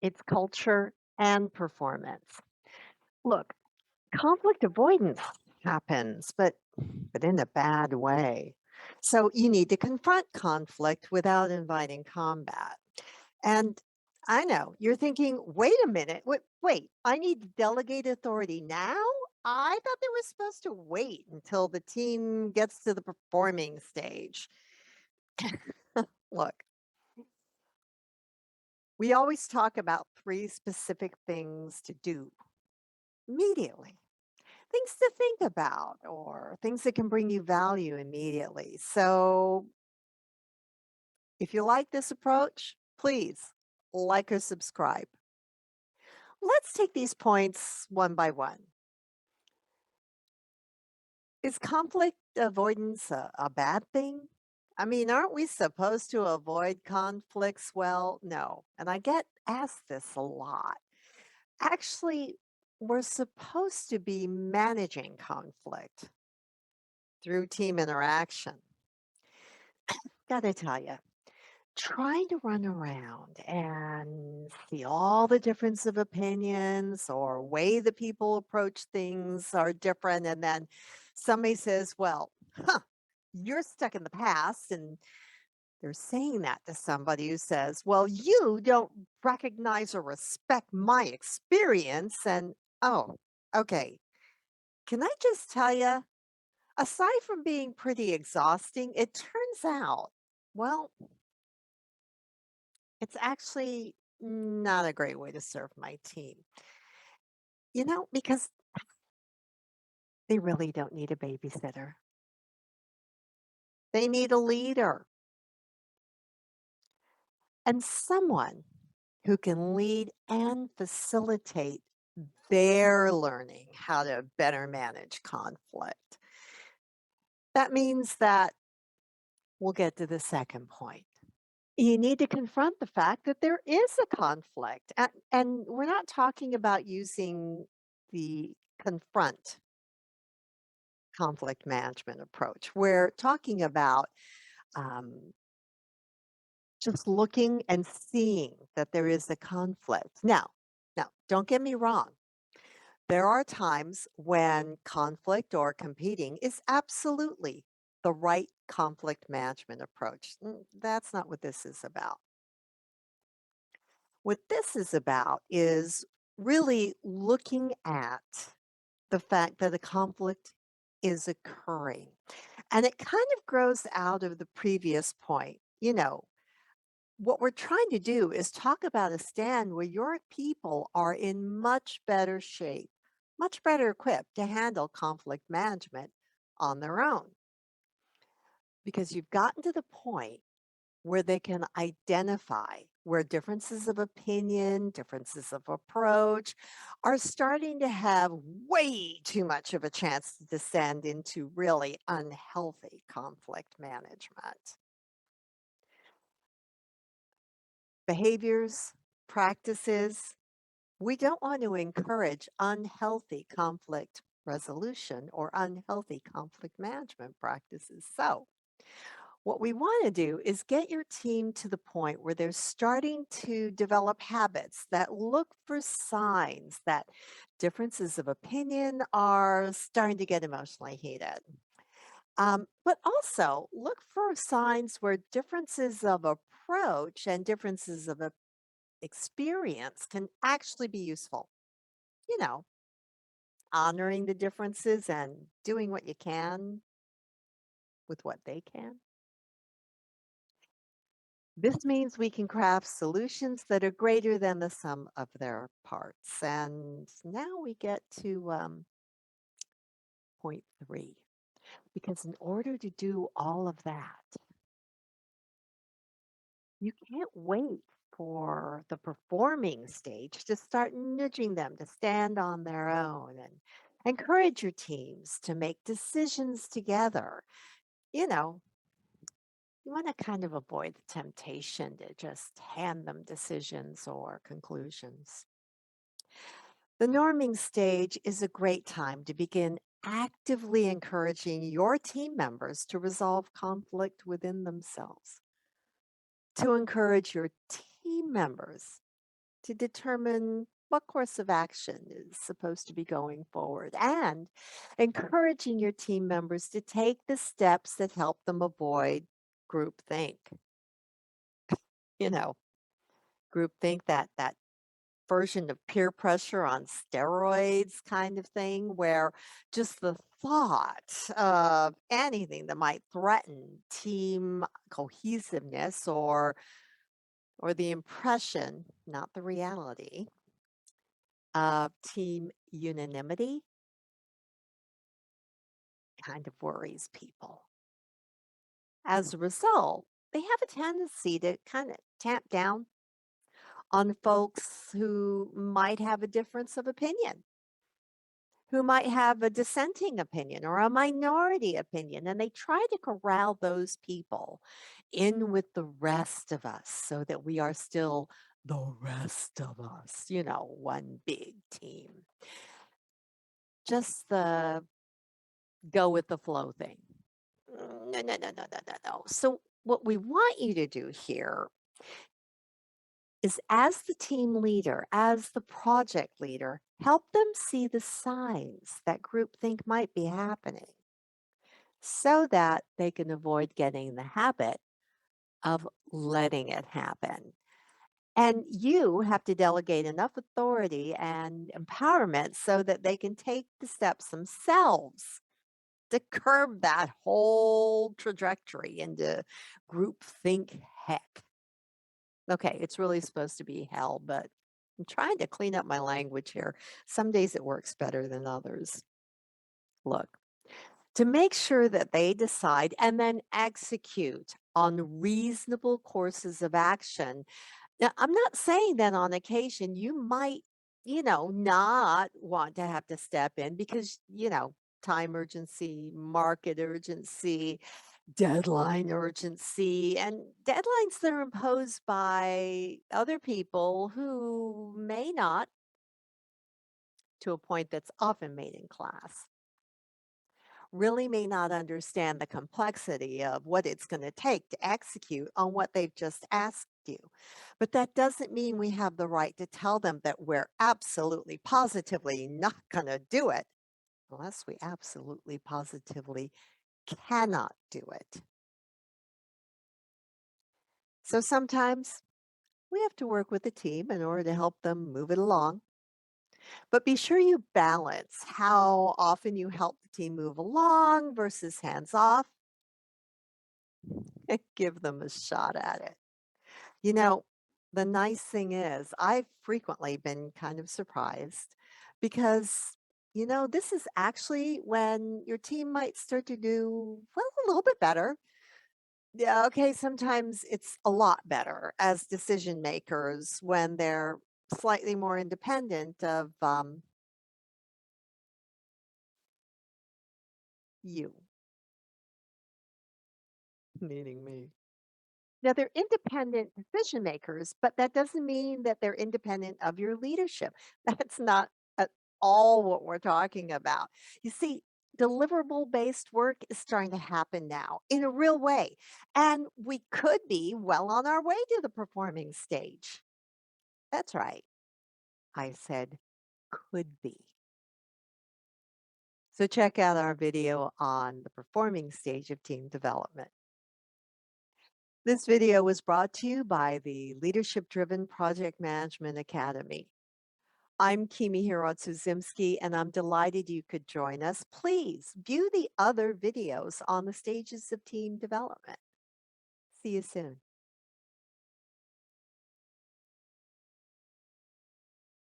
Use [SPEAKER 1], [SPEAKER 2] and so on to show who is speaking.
[SPEAKER 1] It's culture and performance. Look, conflict avoidance happens, but in a bad way. So you need to confront conflict without inviting combat. And I know you're thinking, wait a minute, wait, I need to delegate authority now? I thought they were supposed to wait until the team gets to the performing stage. Look, we always talk about three specific things to do immediately, things to think about, or things that can bring you value immediately. So if you like this approach, please like or subscribe. Let's take these points one by one. Is conflict avoidance a bad thing? I mean, aren't we supposed to avoid conflicts? Well, no. And I get asked this a lot. Actually, we're supposed to be managing conflict through team interaction. Gotta tell you, trying to run around and see all the difference of opinions or way that people approach things are different. And then somebody says, well, you're stuck in the past. And they're saying that to somebody who says, well, you don't recognize or respect my experience. And oh, okay. Can I just tell you, aside from being pretty exhausting, it turns out, well, it's actually not a great way to serve my team. Because they really don't need a babysitter. They need a leader and someone who can lead and facilitate their learning how to better manage conflict. That means that we'll get to the second point. You need to confront the fact that there is a conflict. And we're not talking about using the confront conflict management approach. We're talking about um, just looking and seeing that there is a conflict. Now, don't get me wrong. There are times when conflict or competing is absolutely the right conflict management approach. That's not what this is about. What this is about is really looking at the fact that a conflict is occurring. And it kind of grows out of the previous point. What we're trying to do is talk about a stand where your people are in much better shape, much better equipped to handle conflict management on their own. Because you've gotten to the point where they can identify where differences of opinion, differences of approach are starting to have way too much of a chance to descend into really unhealthy conflict management. Behaviors, practices, we don't want to encourage unhealthy conflict resolution or unhealthy conflict management practices. So, what we want to do is get your team to the point where they're starting to develop habits that look for signs that differences of opinion are starting to get emotionally heated. But also look for signs where differences of approach and differences of experience can actually be useful. You know, honoring the differences and doing what you can with what they can. This means we can craft solutions that are greater than the sum of their parts. And now we get to point three, because in order to do all of that, you can't wait for the performing stage to start nudging them to stand on their own and encourage your teams to make decisions together. You know, you want to kind of avoid the temptation to just hand them decisions or conclusions. The norming stage is a great time to begin actively encouraging your team members to resolve conflict within themselves, to encourage your team members to determine what course of action is supposed to be going forward and encouraging your team members to take the steps that help them avoid groupthink. You know, groupthink, that version of peer pressure on steroids kind of thing, where just the thought of anything that might threaten team cohesiveness or the impression, not the reality, of team unanimity kind of worries people. As a result, they have a tendency to kind of tamp down on folks who might have a difference of opinion, who might have a dissenting opinion or a minority opinion, and they try to corral those people in with the rest of us so that we are still the rest of us, one big team. Just the go with the flow thing. No, no, no, no, no, no, no. So, what we want you to do here is, as the team leader, as the project leader, help them see the signs that groupthink might be happening so that they can avoid getting in the habit of letting it happen. And you have to delegate enough authority and empowerment so that they can take the steps themselves to curb that whole trajectory into groupthink heck. Okay, it's really supposed to be hell, but I'm trying to clean up my language here. Some days it works better than others. Look, to make sure that they decide and then execute on reasonable courses of action. Now, I'm not saying that on occasion you might, not want to have to step in because, time urgency, market urgency, deadline urgency, and deadlines that are imposed by other people who may not, to a point that's often made in class, really may not understand the complexity of what it's going to take to execute on what they've just asked you. But that doesn't mean we have the right to tell them that we're absolutely positively not going to do it unless we absolutely positively cannot do it. So sometimes we have to work with the team in order to help them move it along. But be sure you balance how often you help the team move along versus hands off and give them a shot at it. You know, the nice thing is, I've frequently been kind of surprised because, this is actually when your team might start to do, well, a little bit better. Yeah, okay, sometimes it's a lot better as decision makers when they're slightly more independent of you, meaning me. Now, they're independent decision makers, but that doesn't mean that they're independent of your leadership. That's not at all what we're talking about. You see, deliverable based work is starting to happen now in a real way. And we could be well on our way to the performing stage. That's right. I said could be. So check out our video on the performing stage of team development. This video was brought to you by the Leadership Driven Project Management Academy. I'm Kimi Zimski, and I'm delighted you could join us. Please view the other videos on the stages of team development. See you soon.